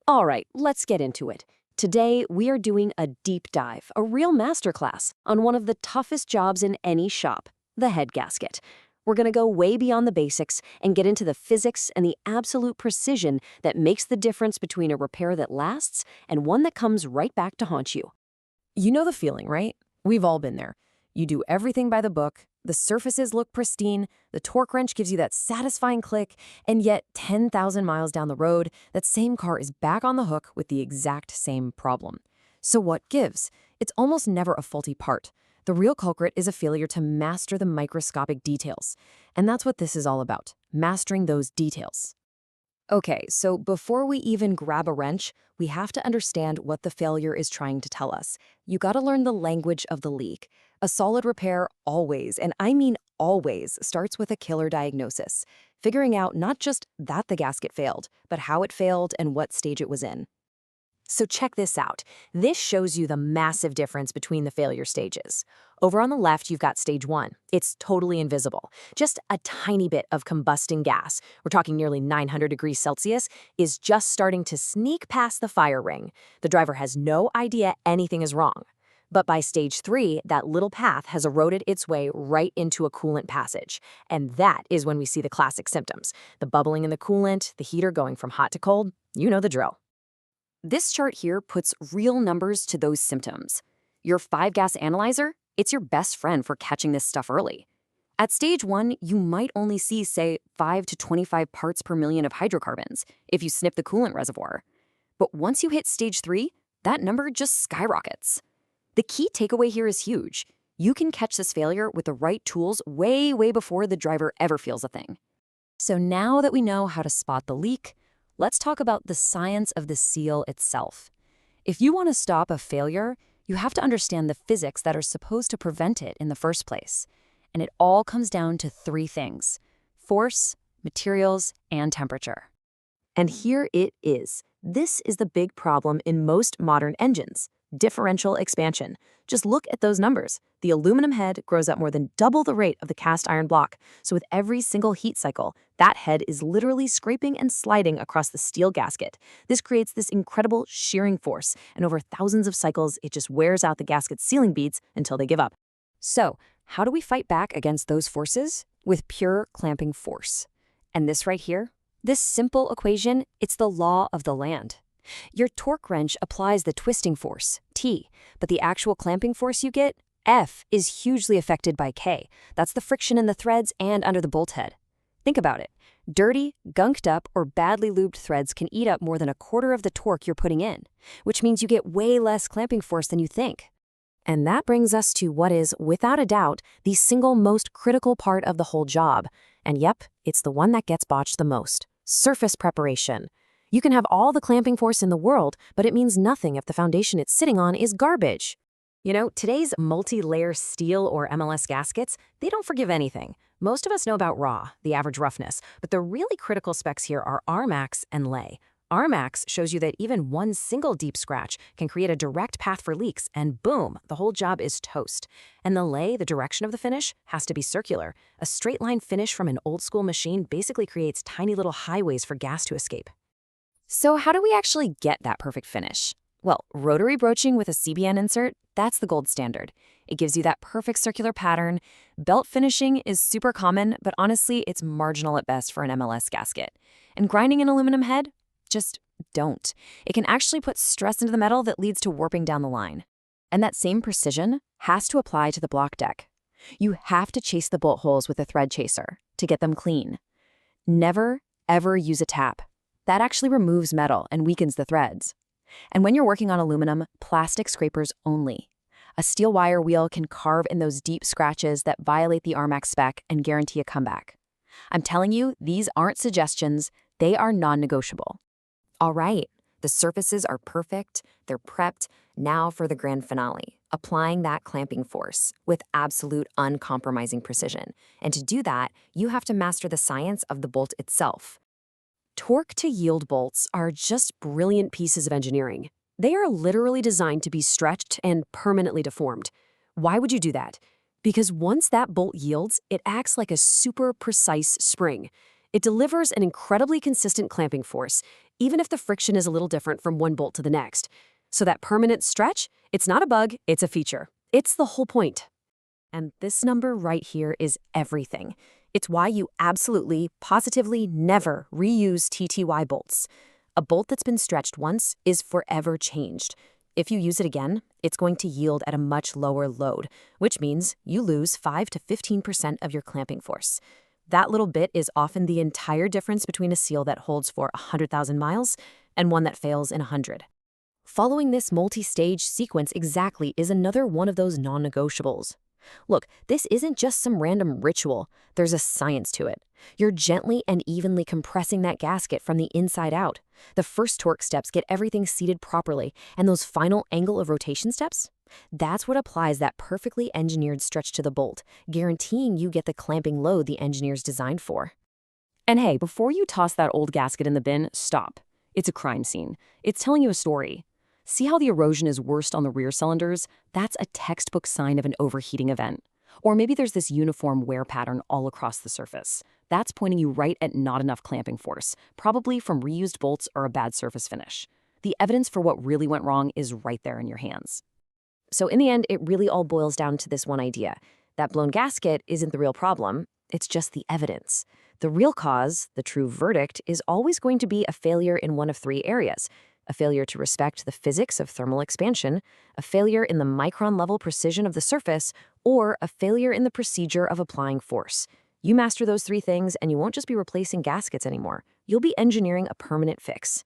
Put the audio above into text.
All right, let's get into it. Today, we are doing a deep dive, a real masterclass on one of the toughest jobs in any shop, the head gasket. We're going to go way beyond the basics and get into the physics and the absolute precision that makes the difference between a repair that lasts and one that comes right back to haunt you. You know the feeling, right? We've all been there. You do everything by the book, the surfaces look pristine, the torque wrench gives you that satisfying click, and yet 10,000 miles down the road, that same car is back on the hook with the exact same problem. So what gives? It's almost never a faulty part. The real culprit is a failure to master the microscopic details. And that's what this is all about, mastering those details. Okay, so before we even grab a wrench, we have to understand what the failure is trying to tell us. You gotta learn the language of the leak. A solid repair always, and I mean always, starts with a killer diagnosis, figuring out not just that the gasket failed, but how it failed and what stage it was in. So check this out. This shows you the massive difference between the failure stages. Over on the left, you've got stage 1. It's totally invisible. Just a tiny bit of combusting gas, we're talking nearly 900 degrees Celsius, is just starting to sneak past the fire ring. The driver has no idea anything is wrong. But by stage 3, that little path has eroded its way right into a coolant passage. And that is when we see the classic symptoms. The bubbling in the coolant, the heater going from hot to cold. You know the drill. This chart here puts real numbers to those symptoms. Your 5-gas analyzer, it's your best friend for catching this stuff early. At stage 1, you might only see, say, 5 to 25 parts per million of hydrocarbons if you snip the coolant reservoir. But once you hit stage 3, that number just skyrockets. The key takeaway here is huge. You can catch this failure with the right tools way before the driver ever feels a thing. So now that we know how to spot the leak, let's talk about the science of the seal itself. If you want to stop a failure, you have to understand the physics that are supposed to prevent it in the first place. And it all comes down to 3 things: force, materials, and temperature. And here it is. This is the big problem in most modern engines: differential expansion. Just look at those numbers. The aluminum head grows at more than double the rate of the cast iron block. So with every single heat cycle, that head is literally scraping and sliding across the steel gasket. This creates this incredible shearing force, and over thousands of cycles, it just wears out the gasket's sealing beads until they give up. So, how do we fight back against those forces? With pure clamping force. And this right here, this simple equation, it's the law of the land. Your torque wrench applies the twisting force, T, but the actual clamping force you get, F, is hugely affected by K. That's the friction in the threads and under the bolt head. Think about it. Dirty, gunked up, or badly lubed threads can eat up more than a quarter of the torque you're putting in, which means you get way less clamping force than you think. And that brings us to what is, without a doubt, the single most critical part of the whole job. And yep, it's the one that gets botched the most: surface preparation. You can have all the clamping force in the world, but it means nothing if the foundation it's sitting on is garbage. You know, today's multi-layer steel or MLS gaskets, they don't forgive anything. Most of us know about raw, the average roughness, but the really critical specs here are RMAX and lay. RMAX shows you that even one single deep scratch can create a direct path for leaks, and boom, the whole job is toast. And the lay, the direction of the finish, has to be circular. A straight line finish from an old school machine basically creates tiny little highways for gas to escape. So how do we actually get that perfect finish? Well, rotary broaching with a CBN insert, that's the gold standard. It gives you that perfect circular pattern. Belt finishing is super common, but honestly, it's marginal at best for an MLS gasket. And grinding an aluminum head? Just don't. It can actually put stress into the metal that leads to warping down the line. And that same precision has to apply to the block deck. You have to chase the bolt holes with a thread chaser to get them clean. Never, ever use a tap. That actually removes metal and weakens the threads. And when you're working on aluminum, plastic scrapers only. A steel wire wheel can carve in those deep scratches that violate the RMAX spec and guarantee a comeback. I'm telling you, these aren't suggestions, they are non-negotiable. All right, the surfaces are perfect, they're prepped. Now for the grand finale, applying that clamping force with absolute uncompromising precision. And to do that, you have to master the science of the bolt itself. Torque-to-yield bolts are just brilliant pieces of engineering. They are literally designed to be stretched and permanently deformed. Why would you do that? Because once that bolt yields, it acts like a super precise spring. It delivers an incredibly consistent clamping force, even if the friction is a little different from one bolt to the next. So that permanent stretch, it's not a bug, it's a feature. It's the whole point. And this number right here is everything. It's why you absolutely, positively never reuse TTY bolts. A bolt that's been stretched once is forever changed. If you use it again, it's going to yield at a much lower load, which means you lose 5 to 15% of your clamping force. That little bit is often the entire difference between a seal that holds for 100,000 miles and one that fails in 100. Following this multi-stage sequence exactly is another one of those non-negotiables. Look, this isn't just some random ritual. There's a science to it. You're gently and evenly compressing that gasket from the inside out. The first torque steps get everything seated properly, and those final angle of rotation steps? That's what applies that perfectly engineered stretch to the bolt, guaranteeing you get the clamping load the engineers designed for. And hey, before you toss that old gasket in the bin, stop. It's a crime scene. It's telling you a story. See how the erosion is worst on the rear cylinders? That's a textbook sign of an overheating event. Or maybe there's this uniform wear pattern all across the surface. That's pointing you right at not enough clamping force, probably from reused bolts or a bad surface finish. The evidence for what really went wrong is right there in your hands. So in the end, it really all boils down to this one idea. That blown gasket isn't the real problem, it's just the evidence. The real cause, the true verdict, is always going to be a failure in one of three areas. A failure to respect the physics of thermal expansion, a failure in the micron-level precision of the surface, or a failure in the procedure of applying force. You master those three things, and you won't just be replacing gaskets anymore. You'll be engineering a permanent fix.